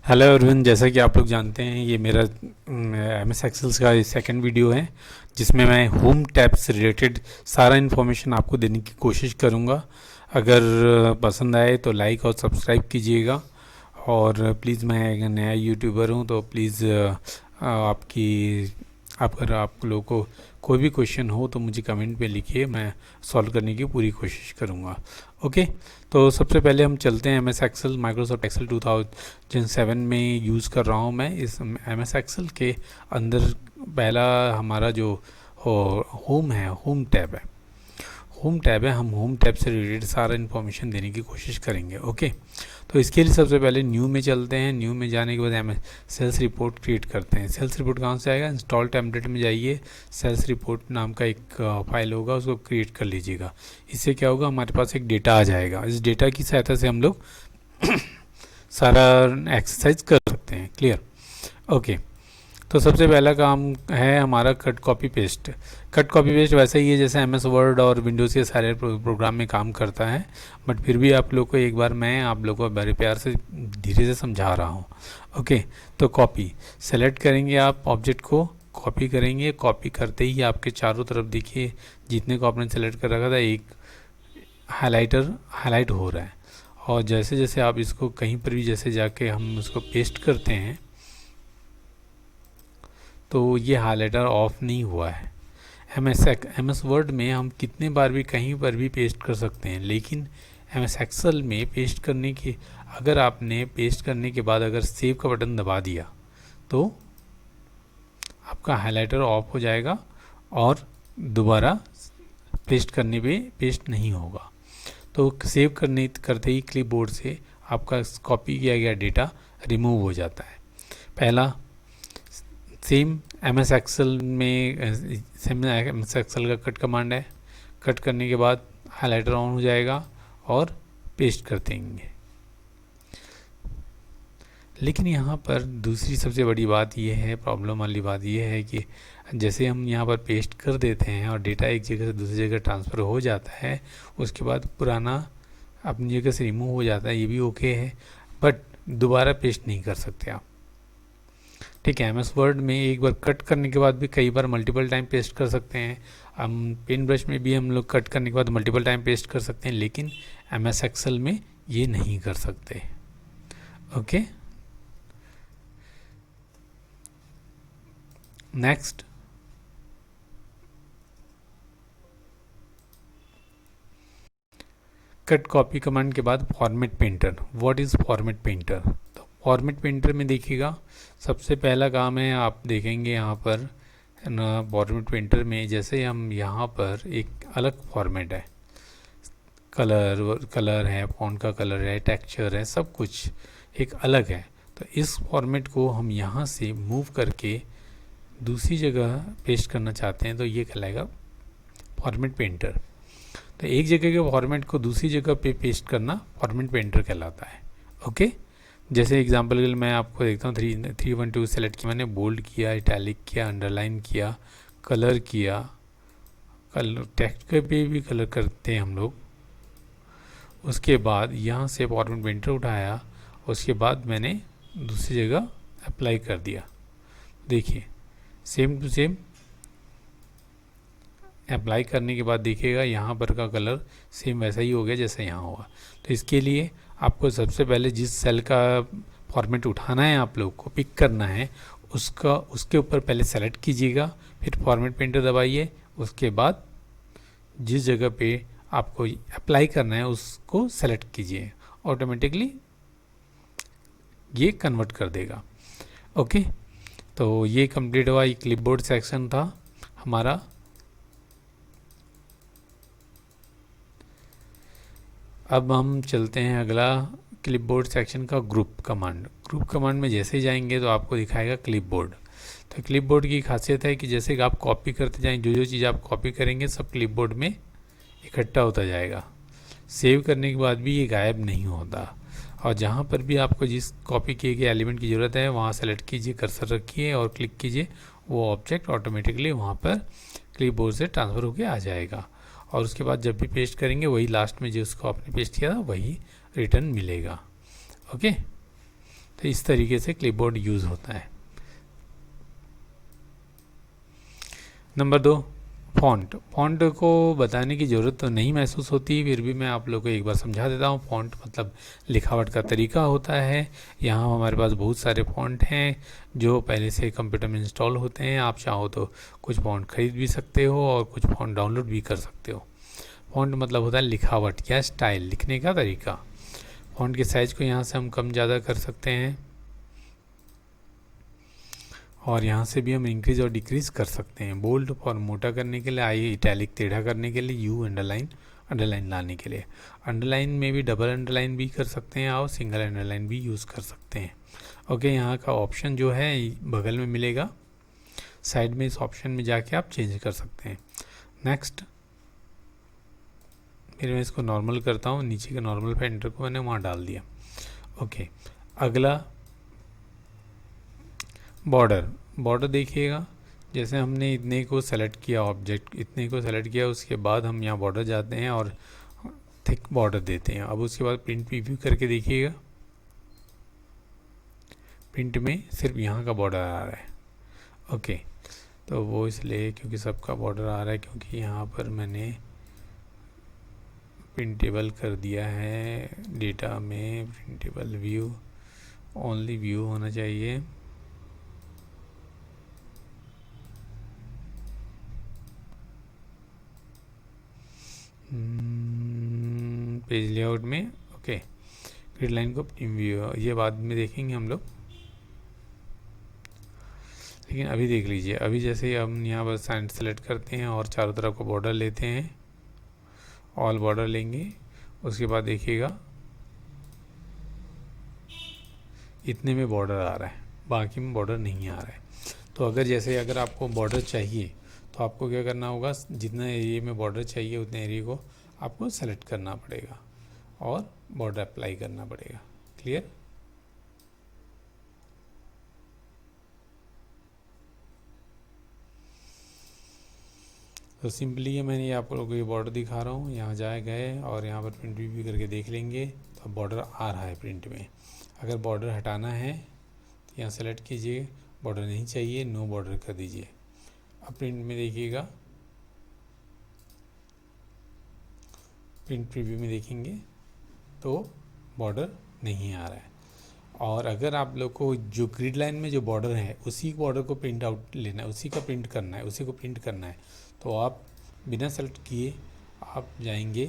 Hello Arvind, जैसा कि आप लोग जानते हैं ये मेरा MS एक्सेल्स का सेकंड वीडियो है जिसमें मैं होम टैब से रिलेटेड सारा इन्फॉर्मेशन आपको देने की कोशिश करूंगा। अगर पसंद आए तो लाइक और सब्सक्राइब कीजिएगा। और प्लीज़, मैं एक नया यूट्यूबर हूं तो प्लीज़ आपकी अगर आप लोगों को कोई भी क्वेश्चन हो तो मुझे कमेंट पे लिखिए, मैं सॉल्व करने की पूरी कोशिश करूंगा। ओके, तो सबसे पहले हम चलते हैं MS एक्सेल। माइक्रोसॉफ्ट एक्सेल 2007 में यूज़ कर रहा हूँ मैं। इस MS एक्सेल के अंदर पहला हमारा जो होम है, होम टैब है। हम होम टैब से रिलेटेड सारा इन्फॉर्मेशन देने की कोशिश करेंगे। ओके, तो इसके लिए सबसे पहले न्यू में चलते हैं। न्यू में जाने के बाद MS सेल्स रिपोर्ट क्रिएट करते हैं। सेल्स रिपोर्ट कहाँ से आएगा? इंस्टॉल टेम्पलेट में जाइए, सेल्स रिपोर्ट नाम का एक फाइल होगा, उसको क्रिएट कर लीजिएगा। इससे क्या होगा, हमारे पास एक डेटा आ जाएगा। इस डेटा की सहायता से हम लोग सारा एक्सरसाइज कर सकते हैं। क्लियर? ओके, तो सबसे पहला काम है हमारा cut copy paste. Cut copy paste वैसे ही है जैसे MS वर्ड और विंडोज़ के सारे प्रोग्राम में काम करता है, बट फिर भी आप लोग को एक बार मैं आप लोग को बड़े प्यार से धीरे से समझा रहा हूँ। ओके, तो कॉपी सेलेक्ट करेंगे, आप ऑब्जेक्ट को कॉपी करेंगे। कॉपी करते ही आपके चारों तरफ देखिए जितने को आपने सेलेक्ट कर रखा था, एक हाईलाइट हो रहा है। और जैसे जैसे आप इसको कहीं पर भी जैसे जाके हम उसको पेस्ट करते हैं तो ये हाईलाइटर ऑफ नहीं हुआ है। MS वर्ड में हम कितने बार भी कहीं पर भी पेस्ट कर सकते हैं, लेकिन MS एक्सेल में पेस्ट करने की, अगर आपने पेस्ट करने के बाद अगर सेव का बटन दबा दिया तो आपका हाईलाइटर ऑफ हो जाएगा और दोबारा पेस्ट करने पे पेस्ट नहीं होगा। तो सेव करते ही क्लिपबोर्ड से आपका कॉपी किया गया डेटा रिमूव हो जाता है। पहला सेम MS एक्सेल का कट कमांड है। कट करने के बाद हाइलाइटर ऑन हो जाएगा और पेस्ट कर देंगे। लेकिन यहाँ पर दूसरी सबसे बड़ी बात यह है, प्रॉब्लम वाली बात यह है कि जैसे हम यहाँ पर पेस्ट कर देते हैं और डेटा एक जगह से दूसरी जगह ट्रांसफ़र हो जाता है, उसके बाद पुराना अपनी जगह से रिमूव हो जाता है, ये भी ओके है, बट दोबारा पेस्ट नहीं कर सकते आप। ठीक है, MS वर्ड में एक बार कट करने के बाद भी कई बार मल्टीपल टाइम पेस्ट कर सकते हैं। हम पेन ब्रश में भी हम लोग कट करने के बाद मल्टीपल टाइम पेस्ट कर सकते हैं, लेकिन MS एक्सेल में ये नहीं कर सकते। Okay, next cut copy command के बाद format painter. What is format painter? तो फॉर्मेट पेंटर में देखिएगा सबसे पहला काम है, आप देखेंगे यहाँ पर ना, फॉर्मेट पेंटर में जैसे हम यहाँ पर एक अलग फॉर्मेट है, कलर है, फॉन्ट का कलर है, टेक्सचर है, सब कुछ एक अलग है। तो इस फॉर्मेट को हम यहाँ से मूव करके दूसरी जगह पेस्ट करना चाहते हैं तो ये कहलाएगा फॉर्मेट पेंटर। तो एक जगह के फॉर्मेट को दूसरी जगह पे पेस्ट करना फॉर्मेट पेंटर कहलाता है। ओके, जैसे एग्जांपल के लिए मैं आपको देखता हूँ, 312 सेलेक्ट किया, मैंने बोल्ड किया, इटैलिक किया, अंडरलाइन किया, कलर किया, टेक्स्ट पे भी कलर करते हैं हम लोग। उसके बाद यहाँ से फॉर्मेट पेंटर उठाया, उसके बाद मैंने दूसरी जगह अप्लाई कर दिया। देखिए सेम टू सेम अप्लाई करने के बाद देखिएगा यहाँ पर का कलर सेम वैसा ही हो गया जैसा यहाँ हुआ। तो इसके लिए आपको सबसे पहले जिस सेल का फॉर्मेट उठाना है, आप लोग को पिक करना है, उसके ऊपर पहले सेलेक्ट कीजिएगा, फिर फॉर्मेट पेंटर दबाइए, उसके बाद जिस जगह पे आपको अप्लाई करना है उसको सेलेक्ट कीजिए, ऑटोमेटिकली ये कन्वर्ट कर देगा। ओके, तो ये कंप्लीट हुआ। ये क्लिपबोर्ड सेक्शन था हमारा। अब हम चलते हैं अगला क्लिपबोर्ड सेक्शन का ग्रुप कमांड में जैसे ही जाएंगे तो आपको दिखाएगा क्लिपबोर्ड। तो क्लिपबोर्ड की खासियत है कि जैसे कि आप कॉपी करते जाएं, जो जो चीज़ आप कॉपी करेंगे सब क्लिपबोर्ड में इकट्ठा होता जाएगा। सेव करने के बाद भी ये गायब नहीं होता। और जहाँ पर भी आपको जिस कॉपी किए गए एलिमेंट की ज़रूरत है वहाँ सेलेक्ट कीजिए, कर्सर रखिए और क्लिक कीजिए, वो ऑब्जेक्ट ऑटोमेटिकली वहाँ पर क्लिपबोर्ड से ट्रांसफ़र होकर आ जाएगा। और उसके बाद जब भी पेस्ट करेंगे वही लास्ट में जिसको आपने पेस्ट किया था वही रिटर्न मिलेगा। ओके, तो इस तरीके से क्लिपबोर्ड यूज़ होता है। Number 2, font. फ़ॉन्ट को बताने की ज़रूरत तो नहीं महसूस होती, फिर भी मैं आप लोगों को एक बार समझा देता हूँ। फ़ॉन्ट मतलब लिखावट का तरीका होता है। यहाँ हमारे पास बहुत सारे फ़ॉन्ट हैं जो पहले से कंप्यूटर में इंस्टॉल होते हैं। आप चाहो तो कुछ फ़ॉन्ट खरीद भी सकते हो और कुछ फ़ॉन्ट डाउनलोड भी कर सकते हो। फ़ॉन्ट मतलब होता है लिखावट या स्टाइल, लिखने का तरीका। फ़ॉन्ट के साइज़ को यहाँ से हम कम ज़्यादा कर सकते हैं और यहाँ से भी हम इंक्रीज और डिक्रीज कर सकते हैं। बोल्ड और मोटा करने के लिए आई, इटैलिक टेढ़ा करने के लिए यू, अंडरलाइन अंडरलाइन लाने के लिए। अंडरलाइन में भी डबल अंडरलाइन भी कर सकते हैं और सिंगल अंडरलाइन भी यूज़ कर सकते हैं। ओके, यहाँ का ऑप्शन जो है बगल में मिलेगा, साइड में इस ऑप्शन में जाके आप चेंज कर सकते हैं। नेक्स्ट, फिर मैं इसको नॉर्मल करता हूँ, नीचे के नॉर्मल पेंटर को मैंने वहाँ डाल दिया। ओके, अगला बॉर्डर। बॉर्डर देखिएगा, जैसे हमने इतने को सेलेक्ट किया, ऑब्जेक्ट इतने को सेलेक्ट किया, उसके बाद हम यहाँ बॉर्डर जाते हैं और थिक बॉर्डर देते हैं। अब उसके बाद प्रिंट प्रीव्यू करके देखिएगा, प्रिंट में सिर्फ यहाँ का बॉर्डर आ रहा है। ओके, तो वो इसलिए क्योंकि सबका बॉर्डर आ रहा है, क्योंकि यहाँ पर मैंने प्रिंटेबल कर दिया है डेटा में। प्रिंटेबल व्यू, ओनली व्यू होना चाहिए। पेज लेआउट में। ओके, ग्रिड लाइन को व्यू, ये बाद में देखेंगे हम लोग, लेकिन अभी देख लीजिए। अभी जैसे हम यहाँ पर साइड सेलेक्ट करते हैं और चारों तरफ को बॉर्डर लेते हैं, ऑल बॉर्डर लेंगे, उसके बाद देखिएगा इतने में बॉर्डर आ रहा है, बाकी में बॉर्डर नहीं आ रहा है। तो अगर आपको बॉर्डर चाहिए तो आपको क्या करना होगा, जितना एरिया में बॉर्डर चाहिए उतने एरिया को आपको सेलेक्ट करना पड़ेगा और बॉर्डर अप्लाई करना पड़ेगा। क्लियर? तो सिंपली ये मैंने आप लोगों को ये बॉर्डर दिखा रहा हूँ, यहाँ जाए गए और यहाँ पर प्रिंट व्यू करके देख लेंगे तो बॉर्डर आ रहा है प्रिंट में। अगर बॉर्डर हटाना है तो यहाँ सेलेक्ट कीजिए, बॉर्डर नहीं चाहिए, नो बॉर्डर कर दीजिए। अब प्रिंट में देखिएगा, प्रिंट प्रीव्यू में देखेंगे तो बॉर्डर नहीं आ रहा है। और अगर आप लोग को जो ग्रिड लाइन में जो बॉर्डर है उसी बॉर्डर को प्रिंट आउट लेना है, उसी का प्रिंट करना है, उसी को प्रिंट करना है, तो आप बिना सेलेक्ट किए आप जाएंगे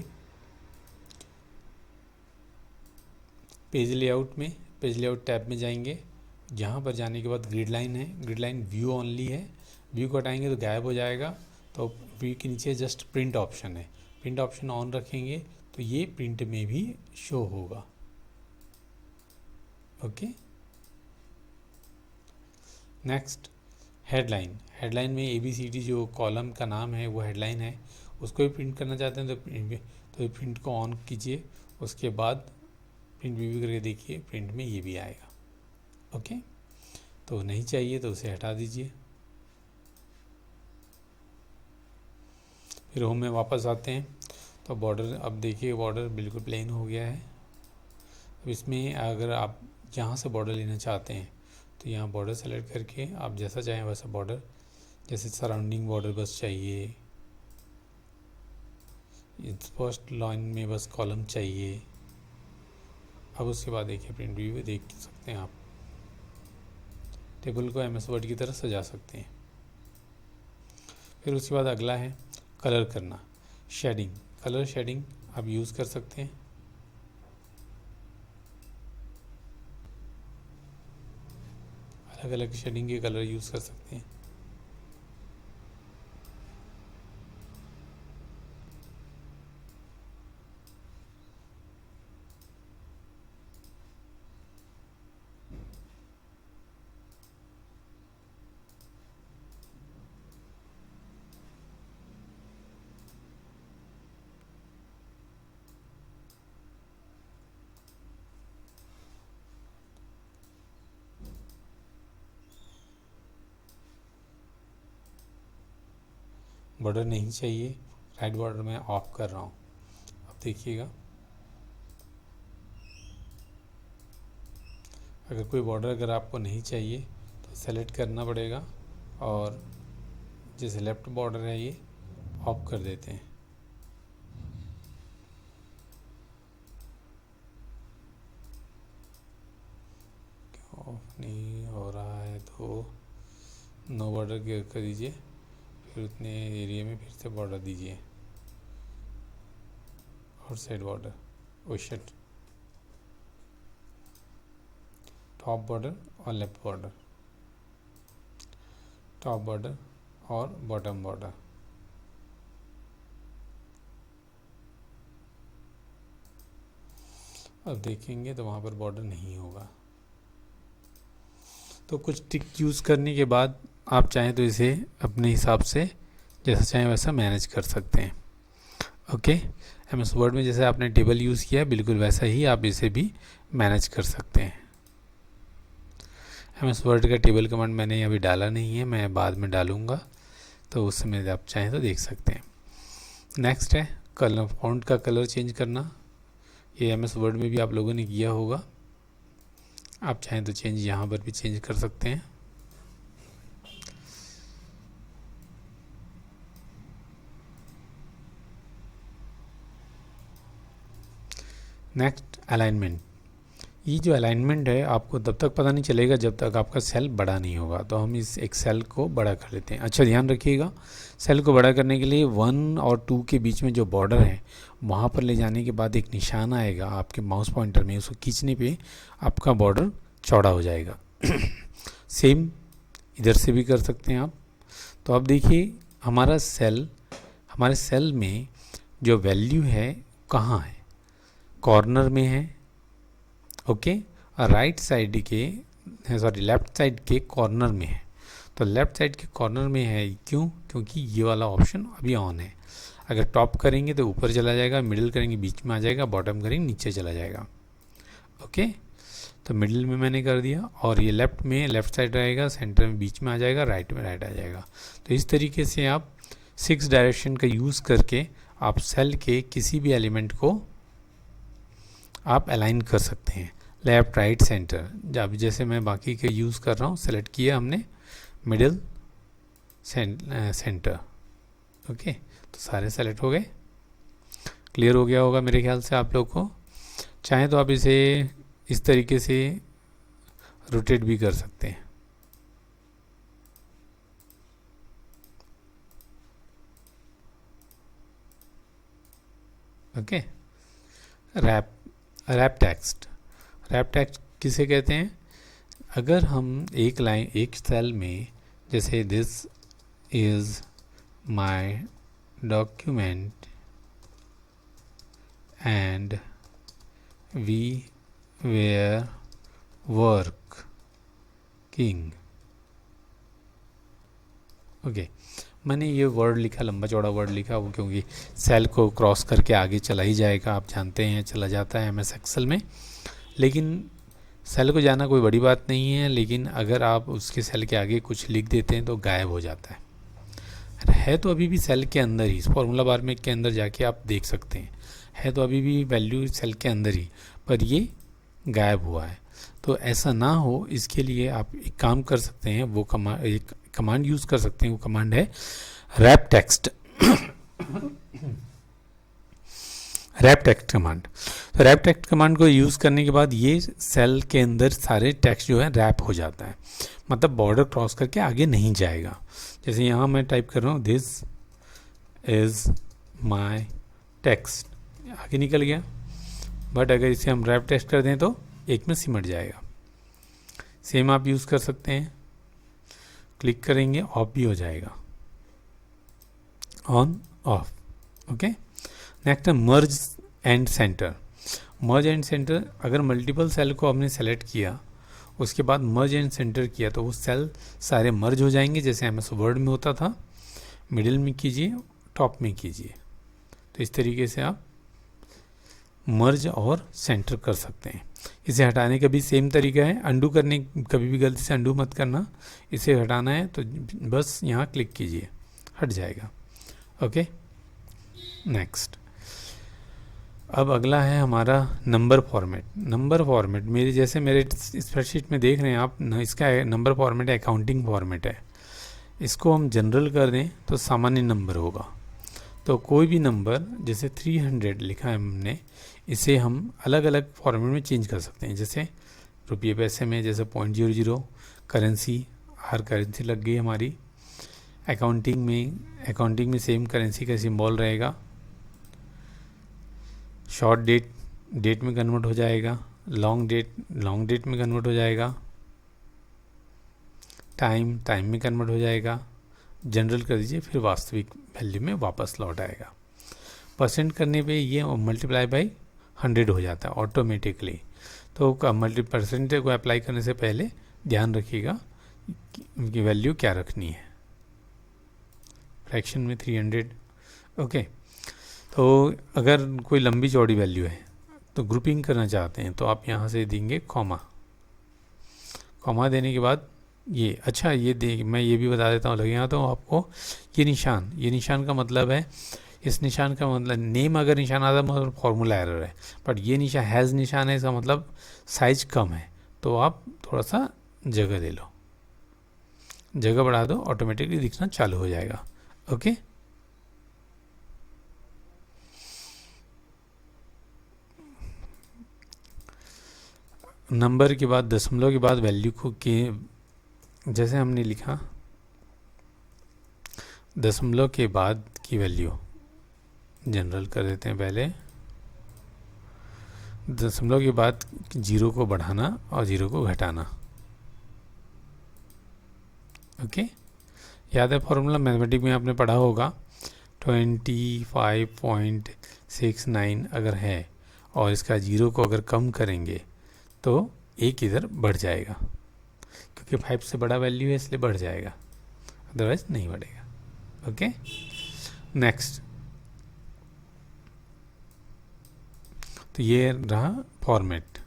पेज लेआउट में, पेज लेआउट टैब में जाएंगे। जहाँ पर जाने के बाद ग्रिड लाइन है, ग्रिड लाइन व्यू ओनली है, व्यू को हटाएंगे तो गायब हो जाएगा। तो व्यू के नीचे जस्ट प्रिंट ऑप्शन है, प्रिंट ऑप्शन ऑन रखेंगे तो ये प्रिंट में भी शो होगा। Okay, next headline. हेडलाइन में ABCD जो कॉलम का नाम है वो हेडलाइन है, उसको भी प्रिंट करना चाहते हैं तो प्रिंट को ऑन कीजिए, उसके बाद प्रिंट व्यू करके देखिए, प्रिंट में ये भी आएगा। ओके, तो नहीं चाहिए तो उसे हटा दीजिए। फिर होम में वापस आते हैं तो बॉर्डर, अब देखिए बॉर्डर बिल्कुल प्लेन हो गया है। अब इसमें अगर आप यहाँ से बॉर्डर लेना चाहते हैं तो यहाँ बॉर्डर सेलेक्ट करके आप जैसा चाहें वैसा बॉर्डर, जैसे सराउंडिंग बॉर्डर बस चाहिए, फर्स्ट लाइन में बस कॉलम चाहिए। अब उसके बाद देखिए प्रिंट व्यू देख सकते हैं आप, टेबल को MS वर्ड की तरह सजा सकते हैं। फिर उसके बाद अगला है कलर करना, शेडिंग। कलर शेडिंग आप यूज़ कर सकते हैं। अलग अलग शेडिंग के कलर यूज़ कर सकते हैं। बॉर्डर नहीं चाहिए, राइट बॉर्डर मैं ऑफ कर रहा हूँ। अब देखिएगा अगर कोई बॉर्डर अगर आपको नहीं चाहिए तो सेलेक्ट करना पड़ेगा और जैसे लेफ्ट बॉर्डर है ये ऑफ कर देते हैं। ऑफ नहीं हो रहा है तो नो बॉर्डर कर दीजिए, फिर उतने एरिया में फिर से बॉर्डर दीजिए और side border, oh shit, top border और लेफ्ट बॉर्डर, टॉप बॉर्डर और बॉटम बॉर्डर। अब देखेंगे तो वहाँ पर बॉर्डर नहीं होगा। तो कुछ ट्रिक यूज़ करने के बाद आप चाहें तो इसे अपने हिसाब से जैसा चाहें वैसा मैनेज कर सकते हैं। ओके, MS वर्ड में जैसे आपने टेबल यूज़ किया बिल्कुल वैसा ही आप इसे भी मैनेज कर सकते हैं। MS वर्ड का टेबल कमांड मैंने अभी डाला नहीं है, मैं बाद में डालूँगा, तो उस समय आप चाहें तो देख सकते हैं। नेक्स्ट है कलर, फॉन्ट का कलर चेंज करना। ये MS वर्ड में भी आप लोगों ने किया होगा, आप चाहें तो चेंज यहाँ पर भी चेंज कर सकते हैं। Next alignment. ये जो अलाइनमेंट है आपको तब तक पता नहीं चलेगा जब तक आपका सेल बड़ा नहीं होगा। तो हम इस एक सेल को बड़ा कर लेते हैं। अच्छा ध्यान रखिएगा, सेल को बड़ा करने के लिए 1 और 2 के बीच में जो बॉर्डर है वहाँ पर ले जाने के बाद एक निशान आएगा आपके माउस पॉइंटर में, उसको खींचने पे आपका बॉर्डर चौड़ा हो जाएगा। सेम इधर से भी कर सकते हैं आप। तो अब देखिए हमारा सेल, हमारे सेल में जो वैल्यू है कहाँ है, कॉर्नर में है। ओके, और राइट साइड के, सॉरी लेफ्ट साइड के कॉर्नर में है। तो लेफ्ट साइड के कॉर्नर में है, क्यों? क्योंकि ये वाला ऑप्शन अभी ऑन है। अगर टॉप करेंगे तो ऊपर चला जाएगा, मिडिल करेंगे बीच में आ जाएगा, बॉटम करेंगे नीचे चला जाएगा। ओके, तो मिडिल में मैंने कर दिया, और ये लेफ्ट में लेफ्ट साइड रहेगा, सेंटर में बीच में आ जाएगा, राइट में राइट आ जाएगा। तो इस तरीके से आप 6 डायरेक्शन का यूज़ करके आप सेल के किसी भी एलिमेंट को आप अलाइन कर सकते हैं, लेफ्ट राइट सेंटर। जब जैसे मैं बाकी के यूज़ कर रहा हूँ, सेलेक्ट किया हमने मिडिल सेंटर। ओके, तो सारे सेलेक्ट हो गए। क्लियर हो गया होगा मेरे ख्याल से आप लोग को। चाहें तो आप इसे इस तरीके से रोटेट भी कर सकते हैं। Okay, wrap text. Wrap text किसे कहते हैं? अगर हम एक लाइन, एक सेल में, जैसे this is my document and we were working. Okay, मैंने ये वर्ड लिखा, लंबा चौड़ा वर्ड लिखा, वो क्योंकि सेल को क्रॉस करके आगे चला ही जाएगा, आप जानते हैं चला जाता है MS एक्सेल में। लेकिन सेल को जाना कोई बड़ी बात नहीं है, लेकिन अगर आप उसके सेल के आगे कुछ लिख देते हैं तो गायब हो जाता है तो अभी भी सेल के अंदर ही, फॉर्मूला बार में के अंदर जाके आप देख सकते हैं, है तो अभी भी वैल्यू सेल के अंदर ही, पर ये गायब हुआ है। तो ऐसा ना हो इसके लिए आप एक काम कर सकते हैं, वो एक कमांड यूज़ कर सकते हैं। वो कमांड है wrap text. Wrap text command. तो रैप टेक्स्ट कमांड को यूज़ करने के बाद ये सेल के अंदर सारे टेक्स्ट जो है रैप हो जाता है, मतलब बॉर्डर क्रॉस करके आगे नहीं जाएगा। जैसे यहाँ मैं टाइप कर रहा हूँ दिस इज़ माय टेक्स्ट, आगे निकल गया। बट अगर इसे हम रैप टेक्स्ट कर दें तो एक में सिमट जाएगा। सेम आप यूज़ कर सकते हैं, क्लिक करेंगे ऑफ भी हो जाएगा, ऑन ऑफ। ओके, नेक्स्ट है मर्ज and centre. Merge and centre, अगर मल्टीपल सेल को हमने सेलेक्ट किया, उसके बाद मर्ज एंड सेंटर किया, तो वो सेल सारे मर्ज हो जाएंगे, जैसे MS वर्ड में होता था। मिडिल में कीजिए, टॉप में कीजिए। तो इस तरीके से आप मर्ज और सेंटर कर सकते हैं। इसे हटाने का भी सेम तरीका है। अंडू करने, कभी भी गलती से अंडू मत करना। इसे हटाना है तो बस यहाँ क्लिक कीजिए, हट जाएगा। Okay, next. अब अगला है हमारा नंबर फॉर्मेट। नंबर फॉर्मेट मेरे स्प्रेडशीट में देख रहे हैं आप इसका नंबर फॉर्मेट अकाउंटिंग फॉर्मेट है। इसको हम जनरल कर दें तो सामान्य नंबर होगा। तो कोई भी नंबर जैसे 300 लिखा है हमने, इसे हम अलग अलग फॉर्मेट में चेंज कर सकते हैं। जैसे रुपये पैसे में जैसे 0.00, करेंसी, हर करेंसी लग गई हमारी। अकाउंटिंग में सेम करेंसी का सिंबल रहेगा। शॉर्ट डेट में कन्वर्ट हो जाएगा। लॉन्ग डेट में कन्वर्ट हो जाएगा। टाइम में कन्वर्ट हो जाएगा। जनरल कर दीजिए, फिर वास्तविक वैल्यू में वापस लौट आएगा। परसेंट करने पे ये मल्टीप्लाई बाई 100 हो जाता है ऑटोमेटिकली। तो परसेंटेज को अप्लाई करने से पहले ध्यान रखिएगा कि वैल्यू क्या रखनी है। फ्रैक्शन में 300। ओके, तो अगर कोई लंबी चौड़ी वैल्यू है तो ग्रुपिंग करना चाहते हैं तो आप यहाँ से देंगे कॉमा देने के बाद मैं ये भी बता देता हूँ लगे यहाँ तो आपको ये निशान का मतलब है, इस निशान का मतलब नेम अगर निशान आता है मतलब फॉर्मूला एरर है। बट ये निशान है, इसका मतलब साइज कम है, तो आप थोड़ा सा जगह ले लो, जगह बढ़ा दो, ऑटोमेटिकली दिखना चालू हो जाएगा। ओके, नंबर के बाद दशमलव के बाद वैल्यू को जैसे हमने लिखा दशमलव के बाद की वैल्यू जनरल कर देते हैं। पहले दशमलव के बाद 0 को बढ़ाना और 0 को घटाना। ओके, याद है फॉर्मूला, मैथमेटिक्स में आपने पढ़ा होगा। 25.69 अगर है और इसका 0 को अगर कम करेंगे तो 1 इधर बढ़ जाएगा, क्योंकि 5 से बड़ा वैल्यू है इसलिए बढ़ जाएगा, अदरवाइज नहीं बढ़ेगा। ओके, नेक्स्ट, तो ये रहा फॉर्मेट,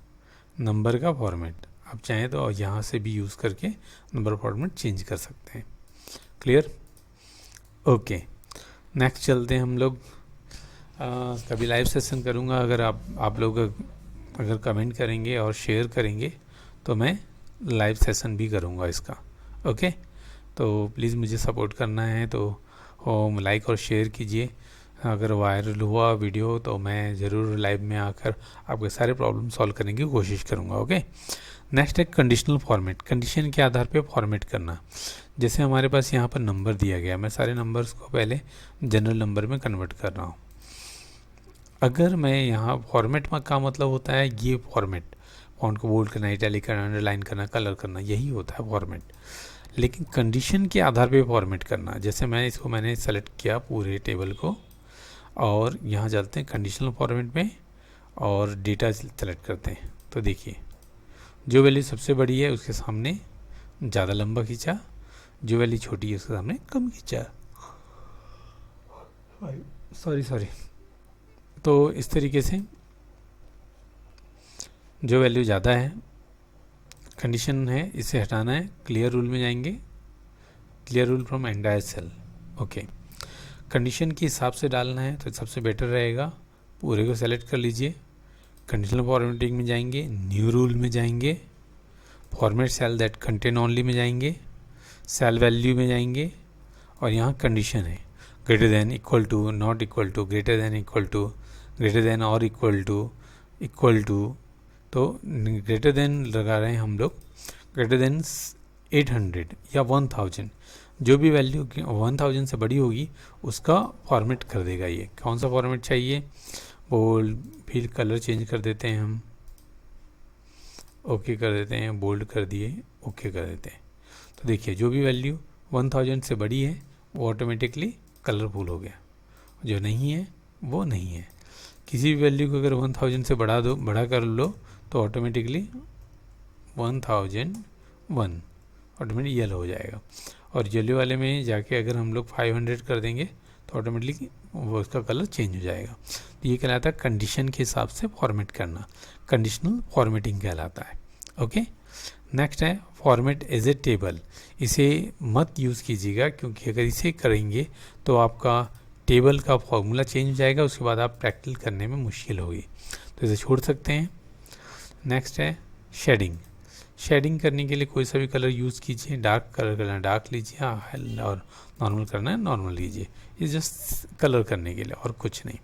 नंबर का फॉर्मेट। आप चाहें तो यहाँ से भी यूज़ करके नंबर फॉर्मेट चेंज कर सकते हैं। क्लियर? ओके, नेक्स्ट चलते हैं हम लोग। कभी लाइव सेशन करूँगा, अगर आप लोग अगर कमेंट करेंगे और शेयर करेंगे तो मैं लाइव सेशन भी करूँगा इसका। ओके, तो प्लीज़ मुझे सपोर्ट करना है तो लाइक और शेयर कीजिए। अगर वायरल हुआ वीडियो तो मैं ज़रूर लाइव में आकर आपके सारे प्रॉब्लम सॉल्व करने की कोशिश करूँगा। ओके, नेक्स्ट है कंडीशनल फॉर्मेट। कंडीशन के आधार पे फॉर्मेट करना। जैसे हमारे पास यहाँ पर नंबर दिया गया, मैं सारे नंबर्स को पहले जनरल नंबर में कन्वर्ट कर रहा हूँ। अगर मैं यहाँ फॉर्मेट का मतलब होता है ये फॉर्मेट, फॉन्ट को बोल्ड करना, इटैलिक करना, अंडरलाइन करना, कलर करना, यही होता है फॉर्मेट। लेकिन कंडीशन के आधार पे फॉर्मेट करना, जैसे मैंने सेलेक्ट किया पूरे टेबल को और यहाँ चलते हैं कंडीशनल फॉर्मेट में और डेटा सेलेक्ट करते हैं। तो देखिए, जो वैल्यू सबसे बड़ी है उसके सामने ज़्यादा लंबा खींचा, जो वैल्यू छोटी है उसके सामने कम खींचा। सॉरी। तो इस तरीके से जो वैल्यू ज़्यादा है, कंडीशन है, इसे हटाना है, क्लियर रूल में जाएंगे, clear rule from entire cell. Okay, condition के हिसाब से डालना है तो सबसे बेटर रहेगा, पूरे को सेलेक्ट कर लीजिए, कंडीशनल फॉर्मेटिंग में जाएंगे, न्यू रूल में जाएंगे, format cell that contain only में जाएंगे, सेल वैल्यू में जाएंगे और यहाँ कंडीशन है greater than, equal to, not equal to, greater than, equal to, greater than और इक्वल टू। तो ग्रेटर देन लगा रहे हैं हम लोग, ग्रेटर देन 800 या 1000, जो भी वैल्यू 1000 से बड़ी होगी उसका फॉर्मेट कर देगा। ये कौन सा फॉर्मेट चाहिए, बोल्ड, फिर कलर चेंज कर देते हैं हम, ओके कर देते हैं, बोल्ड कर दिए, ओके कर देते हैं। तो देखिए, जो भी वैल्यू 1000 से बड़ी है वो ऑटोमेटिकली कलरफुल हो गया, जो नहीं है वो नहीं है। किसी भी वैल्यू को अगर 1000 से बढ़ा कर लो तो ऑटोमेटिकली 1001 ऑटोमेटिक येलो हो जाएगा। और येलो वाले में जाके अगर हम लोग 500 कर देंगे तो ऑटोमेटिकली वो उसका कलर चेंज हो जाएगा। तो ये कहलाता है कंडीशन के हिसाब से फॉर्मेट करना, कंडीशनल फॉर्मेटिंग कहलाता है। ओके, नेक्स्ट है फॉर्मेट एज ए टेबल। इसे मत यूज़ कीजिएगा, क्योंकि अगर इसे करेंगे तो आपका टेबल का फॉर्मूला चेंज हो जाएगा, उसके बाद आप प्रैक्टिकल करने में मुश्किल होगी, तो इसे छोड़ सकते हैं। नेक्स्ट है शेडिंग। शेडिंग करने के लिए कोई सा भी कलर यूज़ कीजिए, डार्क कलर करना है डार्क लीजिए, और नॉर्मल करना है नॉर्मल लीजिए, ये जस्ट कलर करने के लिए और कुछ नहीं।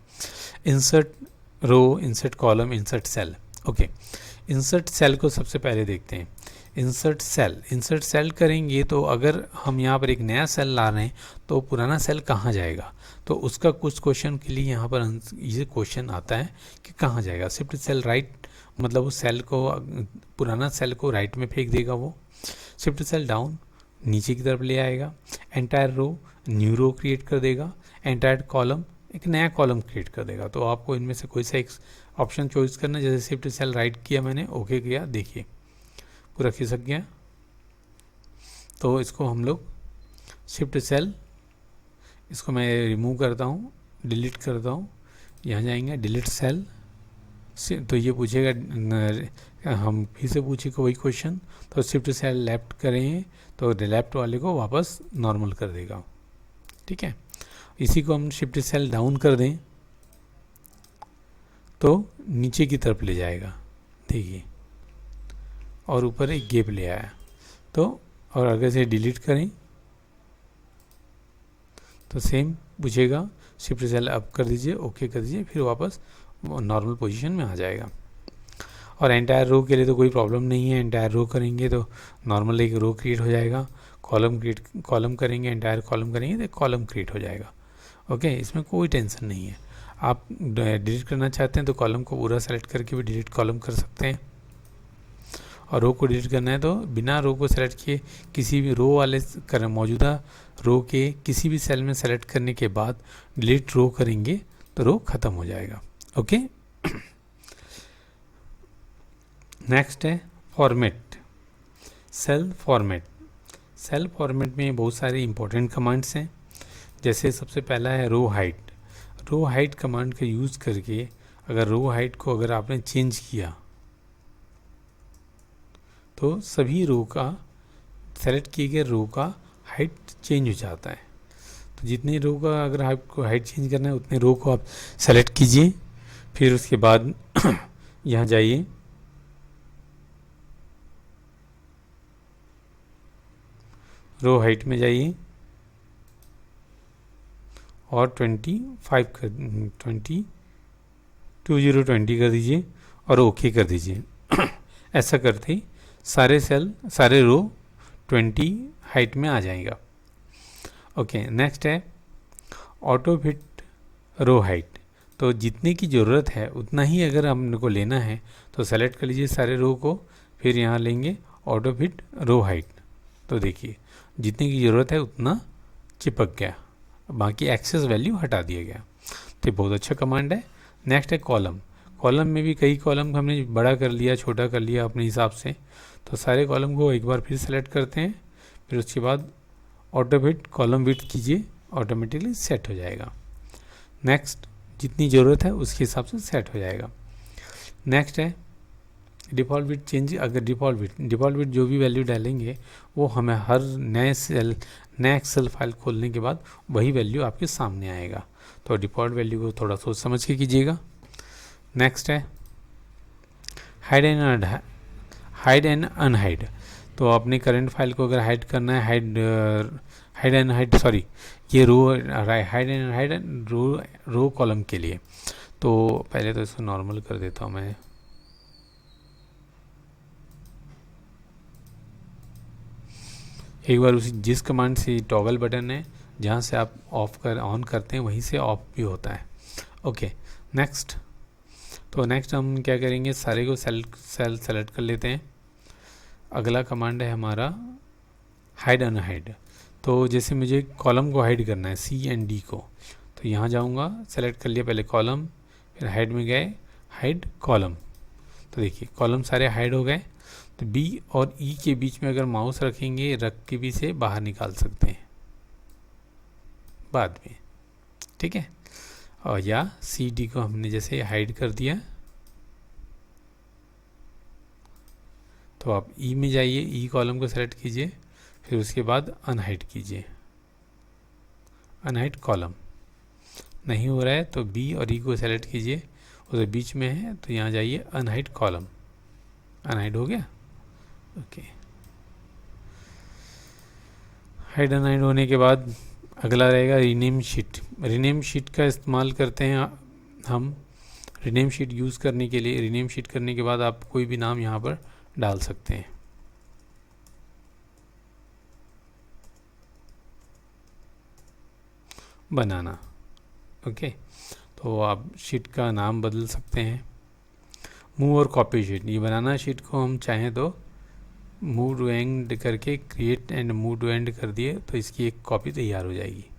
Insert row, insert column, insert cell. Okay, insert cell को सबसे पहले देखते हैं। इंसर्ट सेल करेंगे तो अगर हम यहाँ पर एक नया सेल ला रहे हैं तो पुराना सेल कहाँ जाएगा, तो उसका कुछ क्वेश्चन के लिए यहाँ पर ये क्वेश्चन आता है कि कहाँ जाएगा। शिफ्ट सेल राइट, मतलब उस सेल को, पुराना सेल को राइट में फेंक देगा वो। शिफ्ट सेल डाउन, नीचे की तरफ ले आएगा। Entire row, new row create कर देगा। एंटायर कॉलम, एक नया कॉलम क्रिएट कर देगा। तो आपको इनमें से कोई सा एक ऑप्शन चॉइस करना है। जैसे शिफ्ट सेल राइट किया मैंने, ओके किया, देखिए पूरा खिसक गया। तो इसको हम लोग शिफ्ट सेल, इसको मैं रिमूव करता हूँ, डिलीट करता हूँ, यहाँ जाएंगे डिलीट सेल से, तो ये पूछेगा, हम फिर से पूछेगा वही क्वेश्चन, तो शिफ्ट सेल लेफ्ट करें तो लेफ्ट वाले को वापस नॉर्मल कर देगा। ठीक है, इसी को हम शिफ्ट सेल डाउन कर दें तो नीचे की तरफ ले जाएगा, देखिए, और ऊपर एक गैप ले आया। तो और अगर से डिलीट करें तो सेम पूछेगा, शिफ्ट सेल अप कर दीजिए, ओके कर दीजिए, फिर वापस नॉर्मल पोजीशन में आ जाएगा। और एंटायर रो के लिए तो कोई प्रॉब्लम नहीं है, एंटायर रो करेंगे तो नॉर्मल एक रो क्रिएट हो जाएगा। कॉलम करेंगे, एंटायर कॉलम करेंगे तो कॉलम क्रिएट हो जाएगा। ओके, इसमें कोई टेंशन नहीं है। आप डिलीट करना चाहते हैं तो कॉलम को पूरा सेलेक्ट करके भी डिलीट कॉलम कर सकते हैं, और रो को डिलीट करना है तो बिना रो को सेलेक्ट किए किसी भी रो वाले मौजूदा रो के किसी भी सेल में सेलेक्ट करने के बाद डिलीट रो करेंगे तो रो ख़त्म हो जाएगा। ओके, नेक्स्ट है format, cell format. Cell format में बहुत सारे इंपॉर्टेंट कमांड्स हैं। जैसे सबसे पहला है row height. Row height command का यूज़ करके अगर रो हाइट को अगर आपने चेंज किया तो सभी रो का, सेलेक्ट किए गए रो का हाइट चेंज हो जाता है। तो जितने रो का अगर आपको हाइट चेंज करना है उतने रो को आप सेलेक्ट कीजिए, फिर उसके बाद यहाँ जाइए, रो हाइट में जाइए और 25 कर 20 कर दीजिए और ओके कर दीजिए। ऐसा करते ही सारे सेल, सारे रो 20 हाइट में आ जाएगा। ओके, नेक्स्ट है ऑटो फिट रो हाइट। तो जितने की ज़रूरत है उतना ही अगर हमने को लेना है तो सेलेक्ट कर लीजिए सारे रो को, फिर यहाँ लेंगे ऑटो फिट रो हाइट। तो देखिए जितने की ज़रूरत है उतना चिपक गया, बाकी एक्सेस वैल्यू हटा दिया गया। तो बहुत अच्छा कमांड है। नेक्स्ट है कॉलम। कॉलम में भी कई कॉलम हमने बड़ा कर लिया, छोटा कर लिया अपने हिसाब से, तो सारे कॉलम को एक बार फिर सेलेक्ट करते हैं, फिर उसके बाद ऑटो फिट कॉलम विड्थ कीजिए, ऑटोमेटिकली सेट हो जाएगा। नेक्स्ट, जितनी ज़रूरत है उसके हिसाब से सेट हो जाएगा। नेक्स्ट है डिफ़ॉल्ट विड्थ चेंज। अगर डिफ़ॉल्ट विड्थ जो भी वैल्यू डालेंगे वो हमें हर नए एक्सेल फाइल खोलने के बाद वही वैल्यू आपके सामने आएगा। तो डिफ़ॉल्ट वैल्यू को थोड़ा सोच समझ के कीजिएगा। नेक्स्ट है हाइड एंड अनहाइड। तो अपने करंट फाइल को अगर हाइड करना है, हाइड एंड हाइड, सॉरी, ये row hide and unhide row column के लिए, तो पहले तो इसको नॉर्मल कर देता हूँ मैं। एक बार उसी जिस कमांड से टॉगल बटन है जहाँ से आप ऑन करते हैं वहीं से ऑफ भी होता है। Okay, next. तो नेक्स्ट हम क्या करेंगे, सारे को सेलेक्ट कर लेते हैं। अगला कमांड है हमारा हाइड अनहाइड। तो जैसे मुझे कॉलम को हाइड करना है, सी एंड डी को, तो यहाँ जाऊँगा, सेलेक्ट कर लिया पहले कॉलम, फिर हाइड में गए, हाइड कॉलम। तो देखिए कॉलम सारे हाइड हो गए। तो बी और ई के बीच में अगर माउस रखेंगे, रख के भी से बाहर निकाल सकते हैं बाद में, ठीक है। और या सी डी को हमने जैसे हाइड कर दिया, तो आप ई में जाइए, ई कॉलम को सेलेक्ट कीजिए, फिर उसके बाद अनहाइड कीजिए, अनहाइड कॉलम। नहीं हो रहा है तो बी और ई को सेलेक्ट कीजिए, उधर बीच में है तो यहाँ जाइए अनहाइड कॉलम, अनहाइड हो गया। ओके, हाइड अनहाइड होने के बाद अगला रहेगा रीनेम शीट। रीनेम शीट का इस्तेमाल करते हैं हम। रीनेम शीट यूज़ करने के लिए, रीनेम शीट करने के बाद आप कोई भी नाम यहाँ पर डाल सकते हैं। बनाना, ओके, तो आप शीट का नाम बदल सकते हैं। मूव और कॉपी शीट, ये बनाना शीट को हम चाहें तो मूव टू एंड करके create and move to end कर दिए तो इसकी एक कॉपी तैयार हो जाएगी।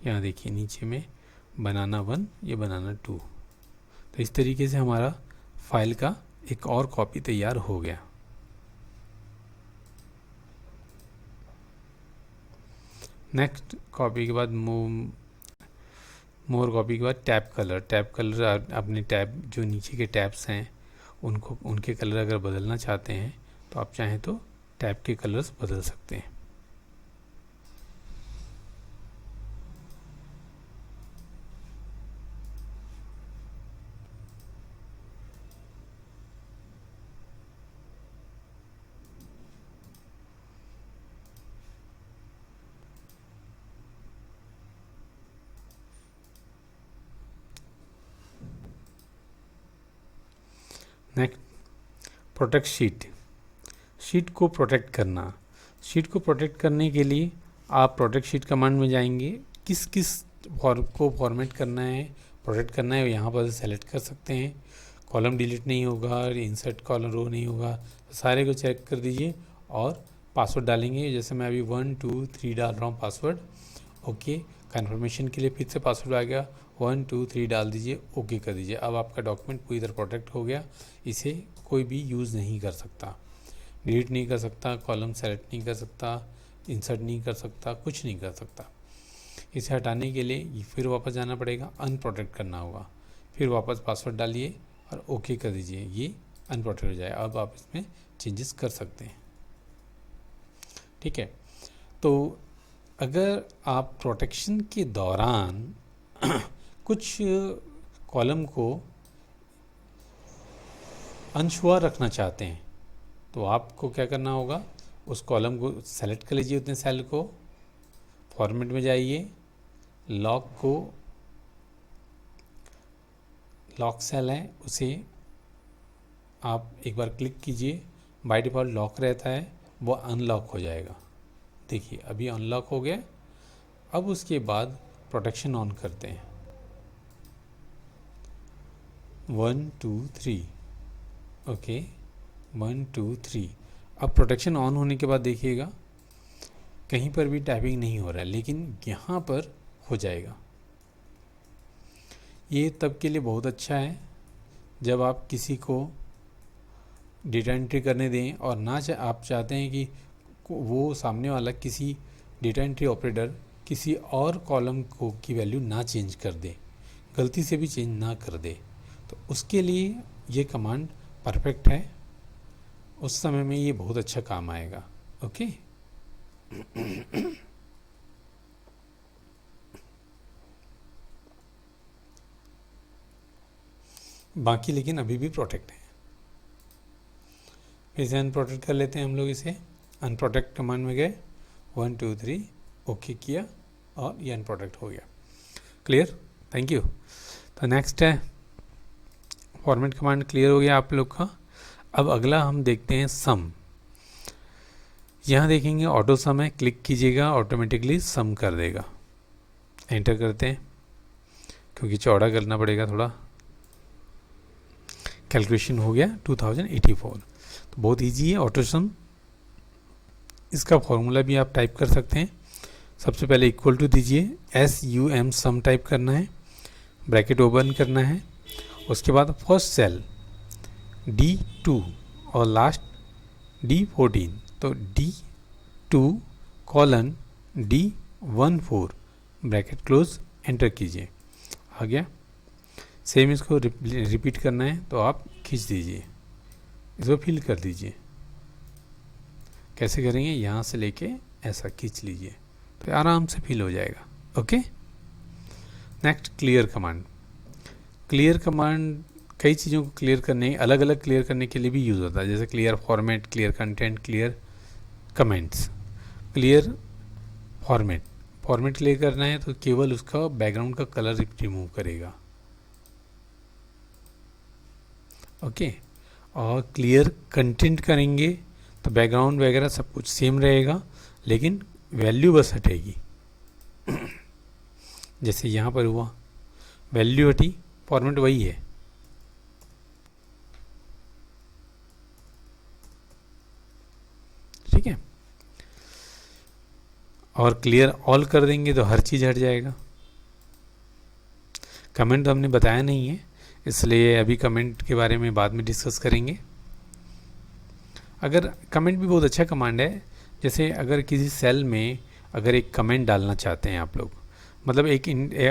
यहाँ देखिए नीचे में बनाना 1, ये बनाना 2, तो इस तरीके से हमारा फाइल का एक और कॉपी तैयार हो गया। नेक्स्ट कॉपी के बाद मोर कॉपी के बाद टैब कलर। टैब कलर अपने टैब जो नीचे के टैब्स हैं उनके कलर अगर बदलना चाहते हैं तो आप चाहें तो टैब के कलर्स बदल सकते हैं। Next, protect sheet. शीट को प्रोटेक्ट करना। शीट को प्रोटेक्ट करने के लिए आप प्रोटेक्ट शीट कमांड में जाएंगे। किस किस को फॉर्मेट करना है, प्रोटेक्ट करना है, यहाँ पर सेलेक्ट कर सकते हैं। कॉलम डिलीट नहीं होगा, इंसर्ट कॉलम रो नहीं होगा, तो सारे को चेक कर दीजिए और पासवर्ड डालेंगे। जैसे मैं अभी 1 2 3 डाल रहा हूँ पासवर्ड। ओके, कन्फर्मेशन के लिए फिर से पासवर्ड आ गया, 1 2 3 डाल दीजिए, ओके कर दीजिए। अब आपका डॉक्यूमेंट पूरी तरह प्रोटेक्ट हो गया। इसे कोई भी यूज़ नहीं कर सकता, डिलीट नहीं कर सकता, कॉलम सेलेक्ट नहीं कर सकता, इंसर्ट नहीं कर सकता, कुछ नहीं कर सकता। इसे हटाने के लिए फिर वापस जाना पड़ेगा, अनप्रोटेक्ट करना होगा, फिर वापस पासवर्ड डालिए और ओके कर दीजिए, ये अनप्रोटेक्ट हो जाए। अब आप इसमें चेंजेस कर सकते हैं। ठीक है, तो अगर आप प्रोटेक्शन के दौरान कुछ कॉलम को अनशुअर रखना चाहते हैं तो आपको क्या करना होगा, उस कॉलम को सेलेक्ट कर लीजिए, उतने सेल को, फॉर्मेट में जाइए, लॉक सेल है उसे आप एक बार क्लिक कीजिए। बाय डिफ़ॉल्ट लॉक रहता है, वो अनलॉक हो जाएगा। देखिए अभी अनलॉक हो गया। अब उसके बाद प्रोटेक्शन ऑन करते हैं, 1 2 3, ओके 1 2 3। अब प्रोटेक्शन ऑन होने के बाद देखिएगा कहीं पर भी टाइपिंग नहीं हो रहा है, लेकिन यहाँ पर हो जाएगा। ये तब के लिए बहुत अच्छा है जब आप किसी को डेटा एंट्री करने दें और ना आप चाहते हैं कि वो सामने वाला किसी डेटा एंट्री ऑपरेटर किसी और कॉलम को की वैल्यू ना चेंज कर दे, गलती से भी चेंज ना कर दे, तो उसके लिए ये कमांड परफेक्ट है। उस समय में ये बहुत अच्छा काम आएगा। ओके, बाकी लेकिन अभी भी प्रोटेक्ट है। फिर से अनप्रोटेक्ट कर लेते हैं हम लोग इसे। अनप्रोटेक्ट कमांड में गए, 1 2 3 ओके किया और ये अनप्रोटेक्ट हो गया। Clear, thank you. तो नेक्स्ट है फॉर्मेट कमांड, क्लियर हो गया आप लोग का। अब अगला हम देखते हैं सम। यहाँ देखेंगे ऑटो सम है, क्लिक कीजिएगा, ऑटोमेटिकली सम कर देगा। एंटर करते हैं क्योंकि चौड़ा करना पड़ेगा थोड़ा। कैलकुलेशन हो गया 2084। तो बहुत इजी है ऑटो सम। इसका फॉर्मूला भी आप टाइप कर सकते हैं। सबसे पहले इक्वल टू दीजिए, SUM सम टाइप करना है, ब्रैकेट ओपन करना है। उसके बाद फर्स्ट सेल D2 और लास्ट D14, तो D2 colon D14 bracket close, enter कीजिए, आ गया। सेम इसको रिपीट करना है तो आप खींच दीजिए, इसको फिल कर दीजिए। कैसे करेंगे, यहाँ से लेके ऐसा खींच लीजिए तो आराम से फिल हो जाएगा। Okay, next clear command. Clear command कई चीज़ों को क्लियर करने, अलग अलग क्लियर करने के लिए भी यूज़ होता है, जैसे clear format, clear content, clear comments. Clear format, format clear करना है तो केवल उसका बैकग्राउंड का कलर रिमूव करेगा। ओके। और क्लियर कंटेंट करेंगे तो बैकग्राउंड वगैरह सब कुछ सेम रहेगा, लेकिन वैल्यू बस हटेगी। जैसे यहाँ पर हुआ, वैल्यू हटी, फॉर्मेट वही है। ठीक है। और क्लियर ऑल कर देंगे तो हर चीज़ हट जाएगा। कमेंट तो हमने बताया नहीं है, इसलिए अभी कमेंट के बारे में बाद में डिस्कस करेंगे। अगर कमेंट भी बहुत अच्छा कमांड है, जैसे अगर किसी सेल में अगर एक कमेंट डालना चाहते हैं आप लोग, मतलब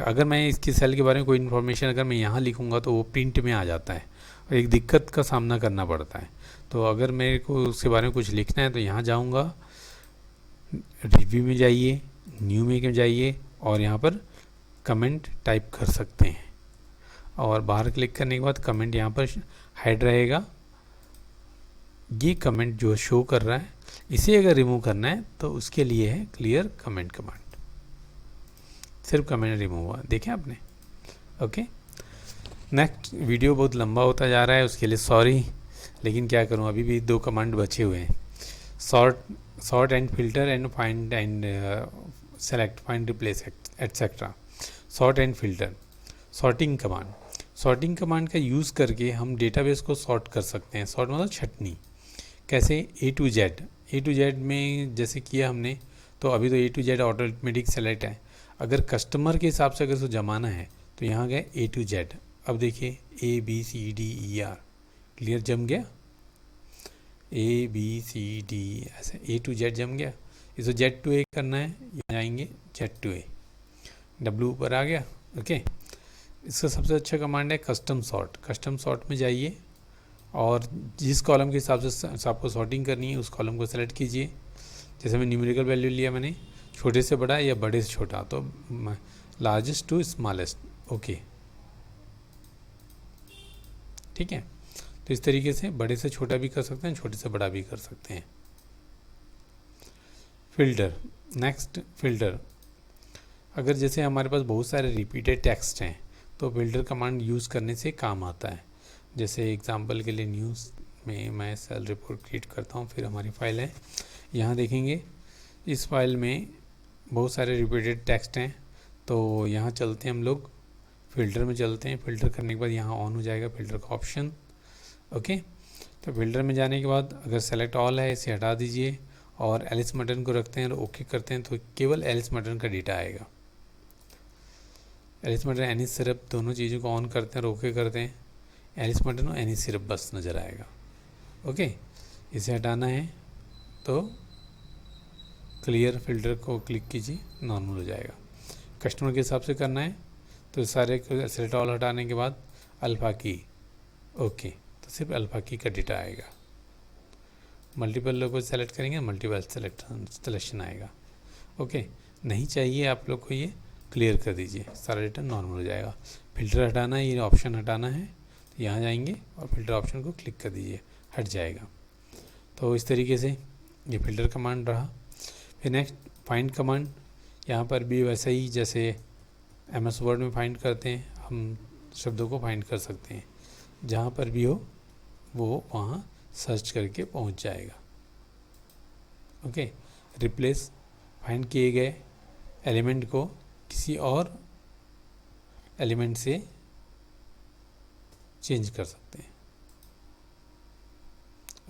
अगर मैं इसकी सेल के बारे में कोई इन्फॉर्मेशन अगर मैं यहाँ लिखूँगा तो वो प्रिंट में आ जाता है और एक दिक्कत का सामना करना पड़ता है। तो अगर मेरे को उसके बारे में कुछ लिखना है तो यहाँ जाऊँगा, रिव्यू में जाइए, न्यू में जाइए और यहाँ पर कमेंट टाइप कर सकते हैं। और बाहर क्लिक करने के बाद कमेंट यहाँ पर हाइड रहेगा। ये कमेंट जो शो कर रहा है, इसे अगर रिमूव करना है तो उसके लिए है क्लियर कमेंट कमांड। सिर्फ कमेंट रिमूव हुआ, देखें आपने। ओके। नेक्स्ट वीडियो बहुत लंबा होता जा रहा है, उसके लिए सॉरी, लेकिन क्या करूं, अभी भी 2 कमांड बचे हुए हैं, sort and filter and find and select, find, replace etcetera. Sort and filter, sorting command. Sorting command का यूज़ करके हम डेटाबेस को सॉर्ट कर सकते हैं। सॉर्ट मतलब छटनी। कैसे? A to Z में जैसे किया हमने, तो अभी तो A to Z automatic select है। अगर कस्टमर के हिसाब से अगर उसको जमाना है तो यहाँ गए A to Z। अब देखिए ABCDER, क्लियर जम गया, ABCD ऐसे A to Z जम गया। इसको Z to A करना है, यहाँ जाएंगे Z to A, W ऊपर आ गया। ओके। इसका सबसे अच्छा कमांड है कस्टम सॉर्ट। कस्टम सॉर्ट में जाइए और जिस कॉलम के हिसाब से आपको सॉर्टिंग करनी है उस कॉलम को सेलेक्ट कीजिए। जैसे मैं न्यूमेरिकल वैल्यू लिया मैंने, छोटे से बड़ा या बड़े से छोटा, तो लार्जेस्ट टू स्मॉलेस्ट। ओके, ठीक है। तो इस तरीके से बड़े से छोटा भी कर सकते हैं, छोटे से बड़ा भी कर सकते हैं। Filter, next filter. अगर जैसे हमारे पास बहुत सारे रिपीटेड टेक्स्ट हैं तो फिल्टर कमांड यूज़ करने से काम आता है। जैसे एग्जांपल के लिए न्यूज़ में मैं सेल रिपोर्ट क्रिएट करता हूँ, फिर हमारी फाइल है, यहाँ देखेंगे इस फाइल में बहुत सारे रिपीटेड टेक्स्ट हैं। तो यहाँ चलते हैं हम लोग, फ़िल्टर में चलते हैं। फ़िल्टर करने के बाद यहाँ ऑन हो जाएगा फ़िल्टर का ऑप्शन। ओके, तो फ़िल्टर में जाने के बाद अगर सेलेक्ट ऑल है इसे हटा दीजिए और एलिस मटन को रखते हैं और ओके करते हैं तो केवल एलिस मटन का डेटा आएगा। एलिस मटन, एनी सिरप, दोनों चीज़ों को ऑन करते हैं और ओके करते हैं, एलिस मटन और एनी सिरप बस नज़र आएगा। ओके, इसे हटाना है तो क्लियर फ़िल्टर को क्लिक कीजिए, नॉर्मल हो जाएगा। कस्टमर के हिसाब से करना है तो सारे सेलेक्ट ऑल हटाने के बाद अल्फ़ा की, ओके, तो सिर्फ अल्फ़ा की का डेटा आएगा। मल्टीपल लोगों को सेलेक्ट करेंगे, मल्टीपल सिलेक्शन आएगा। ओके, नहीं चाहिए आप लोग को, ये क्लियर कर दीजिए, सारा डेटा नॉर्मल हो जाएगा। फ़िल्टर हटाना है, ये ऑप्शन हटाना है तो यहाँ जाएंगे और फ़िल्टर ऑप्शन को क्लिक कर दीजिए, हट जाएगा। तो इस तरीके से ये फ़िल्टर कमांड रहा। फिर नेक्स्ट फाइंड कमांड, यहाँ पर भी वैसे ही जैसे MS वर्ड में फाइंड करते हैं, हम शब्दों को फाइंड कर सकते हैं, जहाँ पर भी हो वो वहाँ सर्च करके पहुँच जाएगा। ओके, रिप्लेस, फाइंड किए गए एलिमेंट को किसी और एलिमेंट से चेंज कर सकते हैं।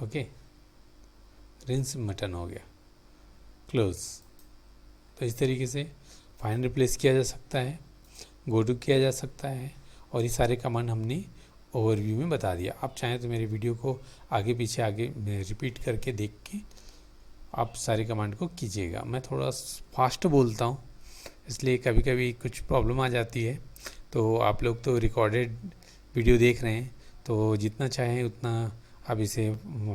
ओके, रिंस मटन हो गया, क्लोज। तो इस तरीके से फाइंड रिप्लेस किया जा सकता है, गो टू किया जा सकता है, और ये सारे कमांड हमने ओवरव्यू में बता दिया। आप चाहें तो मेरे वीडियो को आगे पीछे रिपीट करके देख के आप सारे कमांड को कीजिएगा। मैं थोड़ा फास्ट बोलता हूँ इसलिए कभी कभी कुछ प्रॉब्लम आ जाती है। तो आप लोग तो रिकॉर्डेड वीडियो देख रहे हैं, तो जितना चाहें उतना आप इसे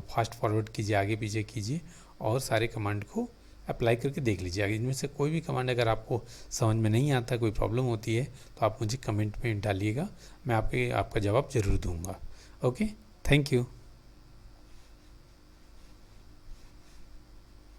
फास्ट फॉरवर्ड कीजिए, आगे पीछे कीजिए और सारे कमांड को अप्लाई करके देख लीजिए। इनमें से कोई भी कमांड अगर आपको समझ में नहीं आता, कोई प्रॉब्लम होती है, तो आप मुझे कमेंट में डालिएगा, मैं आपका जवाब ज़रूर दूंगा। Okay, thank you.